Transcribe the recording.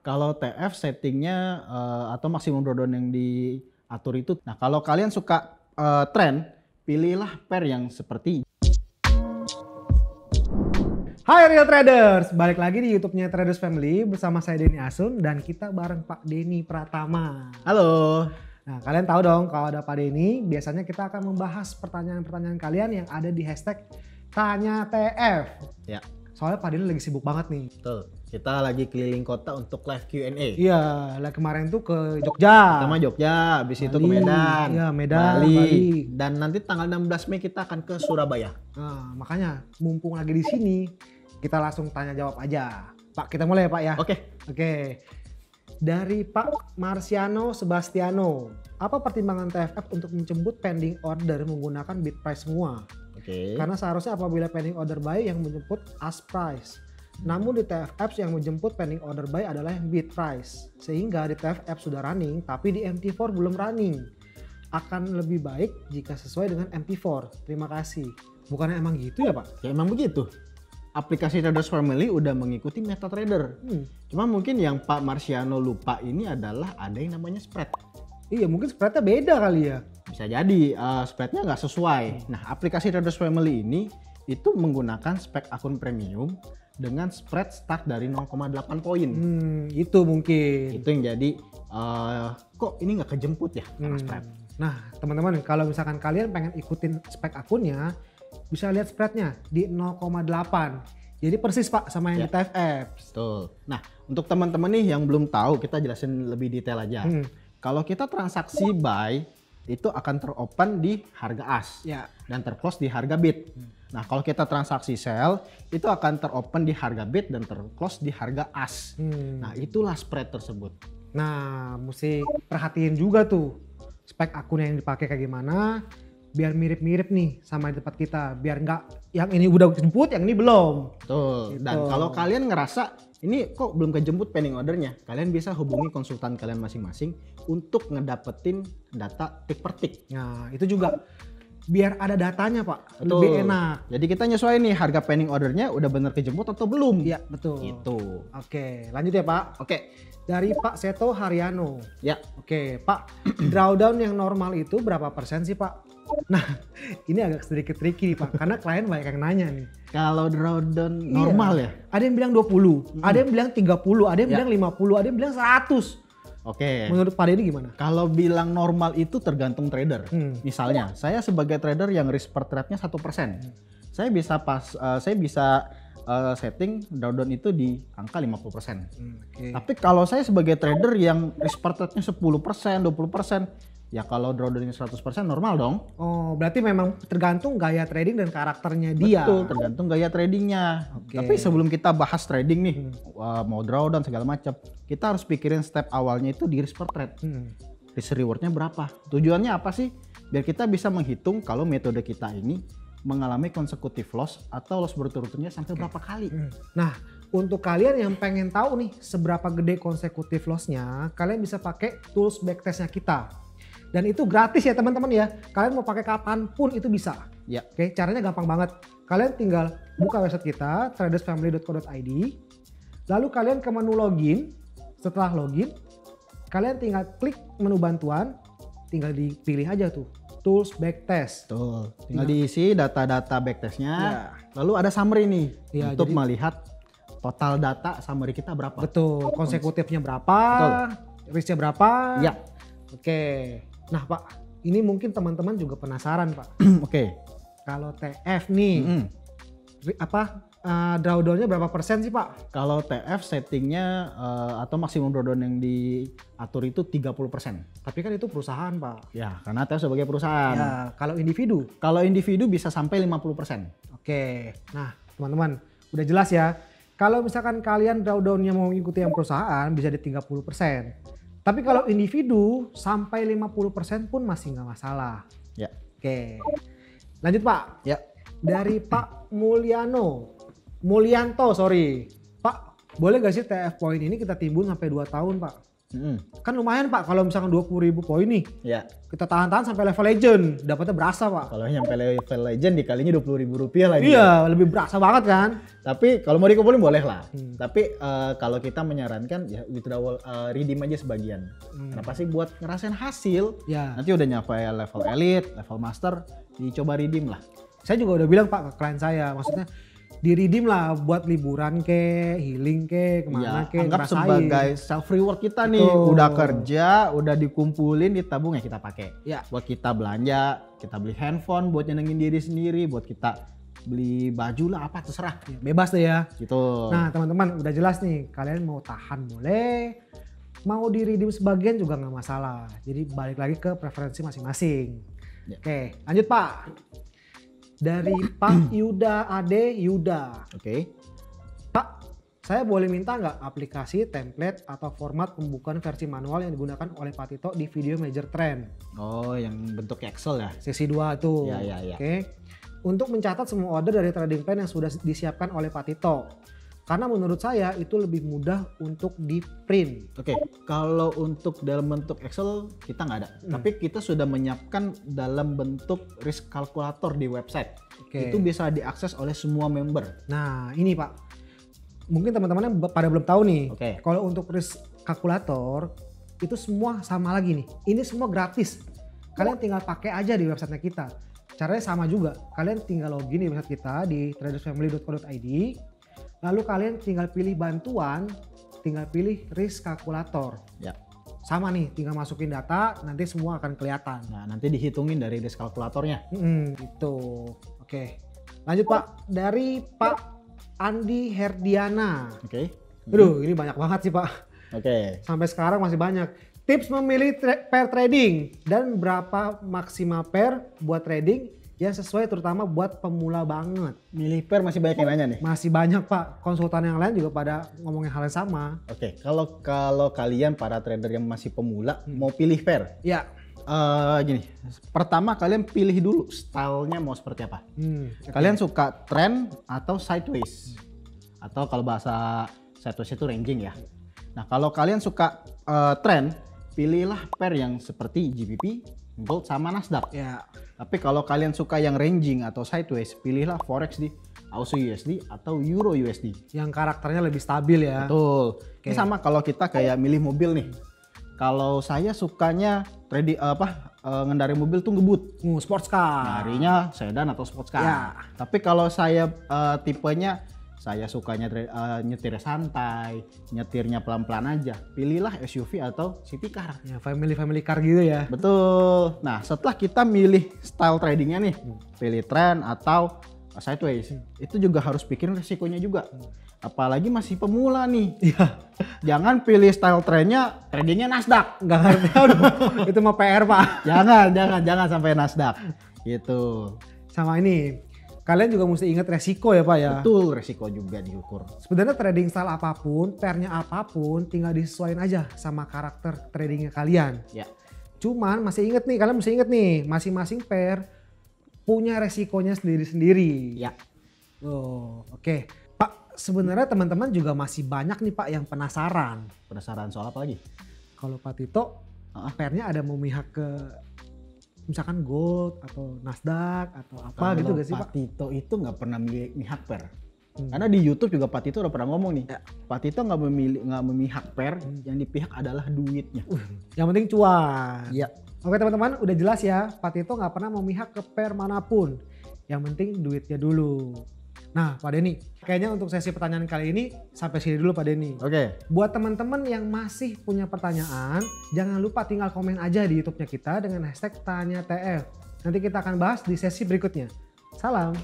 Kalau TF settingnya atau maksimum drawdown yang diatur itu. Nah, kalau kalian suka tren, pilihlah pair yang seperti. Hai Real Traders, balik lagi di YouTube-nya Traders Family bersama saya Denny Asun dan kita bareng Pak Denny Pratama. Halo. Nah, kalian tahu dong kalau ada Pak Denny, biasanya kita akan membahas pertanyaan-pertanyaan kalian yang ada di hashtag Tanya TF. Ya. Soalnya Pak Denny lagi sibuk banget nih. Betul. Kita lagi keliling kota untuk live Q&A. Iya, kemarin tuh ke Jogja. Pertama Jogja, habis itu ke Bali. Medan. Iya, Medan, Bali. Bali. Dan nanti tanggal 16 Mei kita akan ke Surabaya. Nah, makanya mumpung lagi di sini, kita langsung tanya jawab aja. Pak, kita mulai ya Pak ya. Oke. Dari Pak Marciano Sebastiano, apa pertimbangan TFF untuk menjemput pending order menggunakan bid price semua? Oke. Karena seharusnya apabila pending order buy yang menjemput ask price. Namun di TFF yang menjemput pending order buy adalah yang bid price. Sehingga di TFF sudah running tapi di MT4 belum running. Akan lebih baik jika sesuai dengan MT4. Terima kasih. Bukannya emang gitu ya Pak? Ya emang begitu. Aplikasi Traders Family udah mengikuti MetaTrader. Cuma mungkin yang Pak Marciano lupa ini adalah ada yang namanya spread. Iya, mungkin spreadnya beda kali ya. Bisa jadi spreadnya nggak sesuai. Nah, aplikasi Traders Family ini itu menggunakan spek akun premium dengan spread start dari 0,8 poin. Itu mungkin. Itu yang jadi kok ini nggak kejemput ya karena spread. Nah, teman-teman, kalau misalkan kalian pengen ikutin spek akunnya, bisa lihat spreadnya di 0,8. Jadi persis Pak sama yang di TFF. Betul. Nah, untuk teman-teman nih yang belum tahu, kita jelasin lebih detail aja. Kalau kita transaksi buy, itu akan teropen di harga as dan terclose di harga bid. Nah, kalau kita transaksi sell, itu akan teropen di harga bid dan terclose di harga as. Nah, itulah spread tersebut. Nah, mesti perhatiin juga tuh spek akun yang dipakai kayak gimana, biar mirip-mirip nih sama di tempat kita, biar nggak yang ini udah kejemput, yang ini belum. Betul. Gitu. Dan kalau kalian ngerasa ini kok belum kejemput pending ordernya, kalian bisa hubungi konsultan kalian masing-masing untuk ngedapetin data tick per tick. Nah, itu juga biar ada datanya Pak, Betul. lebih enak. Jadi kita nyesuaiin nih harga pending ordernya udah bener kejemput atau belum. Iya, betul. Gitu. Oke, lanjut ya Pak. Oke. Dari Pak Seto Haryano. Ya. Oke, Pak, drawdown yang normal itu berapa persen sih Pak? Nah, ini agak sedikit tricky nih Pak, karena klien banyak yang nanya nih. Kalau drawdown normal ya? Ada yang bilang 20, ada yang bilang 30, ada yang bilang 50, ada yang bilang 100. Oke. Menurut Pak Denny gimana? Kalau bilang normal itu tergantung trader. Misalnya, saya sebagai trader yang risk per trade-nya 1%. Saya bisa setting drawdown itu di angka 50%. Tapi kalau saya sebagai trader yang risk per trade-nya 10%, 20%, ya kalau drawdownnya 100% normal dong. Oh, berarti memang tergantung gaya trading dan karakternya dia. Betul, tergantung gaya tradingnya. Tapi sebelum kita bahas trading nih, mau drawdown segala macam, kita harus pikirin step awalnya itu di risk per trade. Risk rewardnya berapa? Tujuannya apa sih? Biar kita bisa menghitung kalau metode kita ini mengalami consecutive loss atau loss berturut-turutnya sampai berapa kali. Nah, untuk kalian yang pengen tahu nih seberapa gede consecutive loss-nya, kalian bisa pakai tools backtest-nya kita. Dan itu gratis ya teman-teman ya. Kalian mau pakai kapanpun itu bisa. Ya. Oke, caranya gampang banget. Kalian tinggal buka website kita, tradersfamily.co.id. Lalu kalian ke menu login. Setelah login, kalian tinggal klik menu bantuan. Tinggal dipilih aja tuh, tools backtest. Betul. Tinggal diisi data-data backtestnya. Lalu ada summary nih untuk melihat total data summary kita berapa. Betul. Konsekutifnya berapa, risknya berapa. Ya. Oke. Nah Pak, ini mungkin teman-teman juga penasaran Pak. Oke. Kalau TF nih, drawdownnya berapa persen sih Pak? Kalau TF settingnya atau maksimum drawdown yang diatur itu 30%. Tapi kan itu perusahaan Pak. Ya, karena TF sebagai perusahaan. Ya, kalau individu? Kalau individu bisa sampai 50%. Oke. Nah teman-teman, udah jelas ya. Kalau misalkan kalian drawdownnya mau ikuti yang perusahaan bisa di 30%. Tapi kalau individu sampai 50% pun masih nggak masalah. Ya. Oke. Lanjut Pak. Ya. Dari Pak Mulyanto, sorry. Pak, boleh gak sih TF point ini kita timbun sampai 2 tahun Pak? Kan lumayan Pak kalau misalkan 20.000 poin nih. Ya. Kita tahan-tahan sampai level legend, dapatnya berasa Pak. Kalau nyampe level legend dikalinya Rp20.000 lagi. Iya, lebih berasa banget kan. Tapi kalau mau dikumpulin boleh lah. Tapi kalau kita menyarankan ya withdrawal redeem aja sebagian. Kenapa sih? Buat ngerasain hasil. Ya. Nanti udah nyampe level elite, level master, dicoba redeem lah. Saya juga udah bilang Pak ke klien saya, maksudnya di redeem lah buat liburan ke, healing ke, kemana ke, anggap ngerasain. sebagai self reward kita nih. Betul. Udah kerja, udah dikumpulin, ditabung ya kita pakai. Ya. Buat kita belanja, kita beli handphone, buat nyenengin diri sendiri, buat kita beli baju lah apa terserah. Bebas deh ya. Gitu. Nah teman-teman udah jelas nih, kalian mau tahan boleh, mau di redeem sebagian juga nggak masalah. Jadi balik lagi ke preferensi masing-masing. Ya. Oke, lanjut Pak. Dari Pak Yuda Ade Yuda. Oke. Pak, saya boleh minta nggak aplikasi, template, atau format pembukaan versi manual yang digunakan oleh Pak Tito di video Major Trend? Oh, yang bentuk Excel ya? Sesi 2 tuh. Ya. Oke. Untuk mencatat semua order dari trading plan yang sudah disiapkan oleh Pak Tito. Karena menurut saya itu lebih mudah untuk di print. Oke, kalau untuk dalam bentuk Excel kita nggak ada. Tapi kita sudah menyiapkan dalam bentuk risk calculator di website. Oke. Itu bisa diakses oleh semua member. Nah ini Pak, mungkin teman-teman yang pada belum tahu nih. Oke. Kalau untuk risk calculator itu semua sama lagi nih. Ini semua gratis. Kalian tinggal pakai aja di websitenya kita. Caranya sama juga. Kalian tinggal login di website kita di tradersfamily.co.id. Lalu kalian tinggal pilih bantuan, tinggal pilih risk calculator. Ya. Sama nih, tinggal masukin data, nanti semua akan kelihatan. Nah, nanti dihitungin dari risk kalkulatornya. Gitu. Oke. Lanjut Pak, dari Pak Andi Herdiana. Oke. Aduh, ini banyak banget sih Pak. Oke. Sampai sekarang masih banyak. Tips memilih pair trading dan berapa maksimal pair buat trading yang sesuai terutama buat pemula banget. Milih pair masih banyak yang nanya nih. Masih banyak Pak, konsultan yang lain juga pada ngomongin hal yang sama. Oke, kalau kalian para trader yang masih pemula mau pilih pair, Ya. gini. Pertama kalian pilih dulu stylenya mau seperti apa. Kalian suka trend atau sideways? Atau kalau bahasa sideways itu ranging ya. Nah, kalau kalian suka trend, pilihlah pair yang seperti GBP, Gold sama Nasdaq. Ya. Tapi kalau kalian suka yang ranging atau sideways, pilihlah forex di Aussie USD atau Euro USD. Yang karakternya lebih stabil ya. Betul. Ini sama kalau kita kayak milih mobil nih. Kalau saya sukanya ngendarin mobil tuh ngebut. Sports car. Nyarinya sedan atau sports car. Ya. Tapi kalau saya tipenya saya sukanya nyetir santai, nyetirnya pelan-pelan aja. Pilihlah SUV atau city car. Ya, family car gitu ya. Betul. Nah, setelah kita milih style tradingnya nih, pilih trend atau sideways, itu juga harus pikirin resikonya juga. Apalagi masih pemula nih. Iya. Jangan pilih style trendnya, tradingnya Nasdaq. Nggak ngerti. Aduh, itu mah PR Pak. Jangan sampai Nasdaq. Gitu. Sama ini, kalian juga mesti ingat resiko ya Pak ya. Betul, resiko juga diukur. Sebenarnya trading style apapun, pairnya apapun, tinggal disesuaikan aja sama karakter tradingnya kalian. Ya. Cuman kalian mesti inget nih, masing-masing pair punya resikonya sendiri-sendiri. Ya. Oh, oke. Pak, sebenarnya teman-teman juga masih banyak nih Pak yang penasaran. Penasaran soal apa lagi? Kalau Pak Tito, pairnya ada memihak ke misalkan gold atau Nasdaq atau apa gitu gak sih Pak? Pak Tito itu nggak pernah memihak pair. Karena di YouTube juga Pak Tito udah pernah ngomong nih, Pak Tito nggak memihak pair, yang dipihak adalah duitnya. Yang penting cuan. Iya. Oke teman-teman, udah jelas ya, Pak Tito nggak pernah memihak ke pair manapun. Yang penting duitnya dulu. Nah Pak Denny, kayaknya untuk sesi pertanyaan kali ini sampai sini dulu Pak Denny. Oke. Buat teman-teman yang masih punya pertanyaan, jangan lupa tinggal komen aja di YouTube-nya kita dengan hashtag #TanyaTF. Nanti kita akan bahas di sesi berikutnya. Salam.